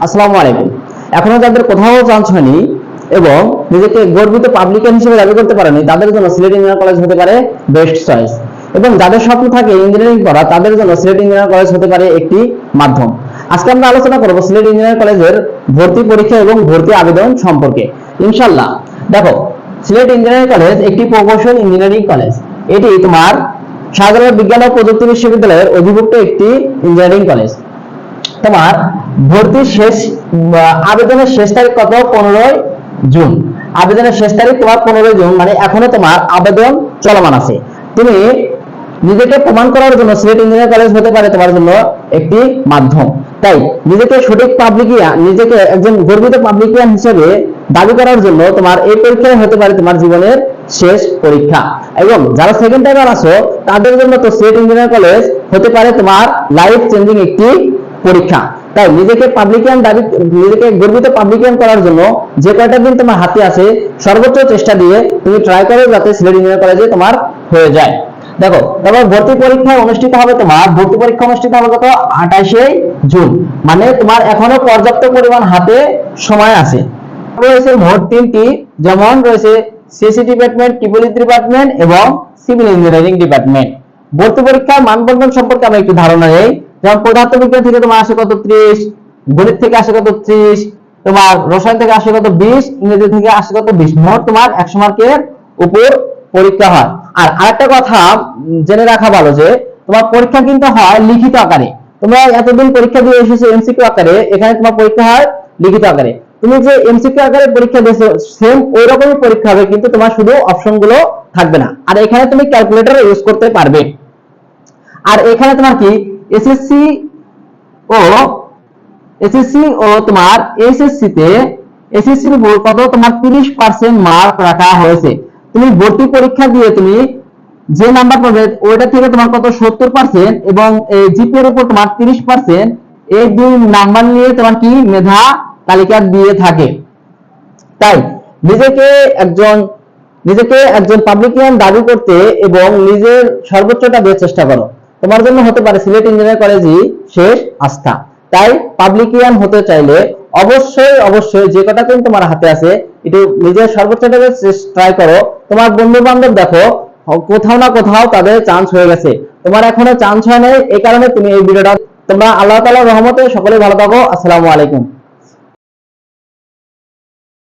আসসালামু আলাইকুম। এখনো যাদের কোথাও চান্স হয়নি এবং নিজেকে গর্বিত পাবলিকান হিসেবে দাবি করতে পারেনি, তাদের জন্য সিলেট ইঞ্জিনিয়ারিং কলেজ হতে পারে বেস্ট চয়েস। এবং যাদের স্বপ্ন থাকে ইঞ্জিনিয়ারিং পড়া, তাদের জন্য সিলেট ইঞ্জিনিয়ারিং কলেজ হতে পারে একটি মাধ্যম। আজকে আমরা আলোচনা করব সিলেট ইঞ্জিনিয়ারিং কলেজের ভর্তি পরীক্ষা এবং ভর্তি আবেদন সম্পর্কে ইনশাআল্লাহ। দেখো, সিলেট ইঞ্জিনিয়ারিং কলেজ একটি প্রকৌশল ইঞ্জিনিয়ারিং কলেজ। এটি তোমার শাহজালাল বিজ্ঞান ও প্রযুক্তি বিশ্ববিদ্যালয়ের অধিভুক্ত একটি ইঞ্জিনিয়ারিং কলেজ। তোমার ভর্তির শেষ আবেদনের শেষ তারিখ কত? 15 জুন। আবেদনের শেষ তারিখ তোমার 15 জুন, মানে এখনো তোমার আবেদন চলমান আছে। তুমি নিজেকে প্রমাণ করার জন্য সিলেট ইঞ্জিনিয়ারিং কলেজ হতে পারে তোমার জন্য একটি মাধ্যম। তাই নিজেকে সঠিক পাবলিকিয়ান, নিজেকে একজন গর্বিত পাবলিকিয়ান হিসেবে দাবি করার জন্য তোমার এই পরীক্ষায় হতে পারে তোমার জীবনের শেষ পরীক্ষা। এবং যারা সেকেন্ড টাইমার আছো, তাদের জন্য তো সিলেট ইঞ্জিনিয়ারিং কলেজ হতে পারে তোমার লাইফ চেঞ্জিং একটি পরীক্ষা। তাই নিজেকে পাবলিকিয়ান দাবি, নিজেকে গর্বিত পাবলিকিয়ান করার জন্য যে কয়টা দিন তোমার হাতে আছে, সর্বোচ্চ চেষ্টা দিয়ে তুমি ট্রাই করো যাতে সিলেট ইঞ্জিনিয়ারিং কলেজে তোমার হয়ে যায়। দেখো, তারপর ভর্তি পরীক্ষা অনুষ্ঠিত হবে তোমার, ভর্তি পরীক্ষা অনুষ্ঠিত হবে কত? 28 জুন। মানে তোমার এখনো পর্যাপ্ত পরিমাণ হাতে সময় আছে। রয়েছে মোট 3টি, যেমন রয়েছে সিএসসি ডিপার্টমেন্ট, ট্রিপল ই ডিপার্টমেন্ট এবং সিভিল ইঞ্জিনিয়ারিং ডিপার্টমেন্ট। ভর্তি পরীক্ষার মানবন্ধন সম্পর্কে আমরা একটু ধারণা নেই। যেমন পদার্থবিজ্ঞান থেকে তোমার আসে কত? 30, গণিত থেকে আসে কত? 30, তোমার রসায়ন থেকে আসে কত? 20, ইংরেজি থেকে আসে কত? 20। মোট তোমার 100 মার্কের উপর পরীক্ষা হয়। আর আরেকটা কথা জেনে রাখা ভালো যে তোমার পরীক্ষা কিন্তু হয় লিখিত আকারে। তোমরা এতদিন পরীক্ষা দিয়ে এসেছো এমসিকিউ আকারে, এখানে তোমার পরীক্ষা হয় লিখিত আকারে। তুমি যে এমসিকিউ আকারে পরীক্ষা দিয়েছো, সেম ওই রকমই পরীক্ষা হবে, কিন্তু তোমার শুধু অপশনগুলো থাকবে না। আর এখানে তুমি ক্যালকুলেটর ইউজ করতে পারবে। আর এখানে তোমার কি এসএসসি ও তোমার এসএসসি তে এসএসসির উপর কত? তোমার 30% মার্ক রাখা হয়েছে। তুমি ভর্তি পরীক্ষা দিয়ে তুমি যে নাম্বার পাবে ওইটা থেকে তোমার কত? 70% এবং এই জিপিএর উপর তোমার 30%। এই দুই নাম্বার নিয়ে তোমার কি মেধা তালিকা দিয়ে থাকে। তাই নিজেকে একজন পাবলিকিয়ান দাবি করতে এবং নিজের সর্বোচ্চটা দিয়ে চেষ্টা করো। তোমার জন্য হতে পারে সিলেট ইঞ্জিনিয়ারিং কলেজই শেষ আস্থা। তাই পাবলিকিয়ান হতে চাইলে অবশ্যই যে কটা দিন তোমার হাতে আছে, একটু নিজের সর্বোচ্চটা ট্রাই করো। তোমার বন্ধু বান্ধব দেখো কোথাও না কোথাও তাদের চান্স হয়ে গেছে, তোমার এখনো চান্স হয় নাই। এই কারণে তুমি এই ভিডিওটা, তোমরা আল্লাহ তাআলার রহমতে সকলে ভালো থাকো। আসসালামু আলাইকুম।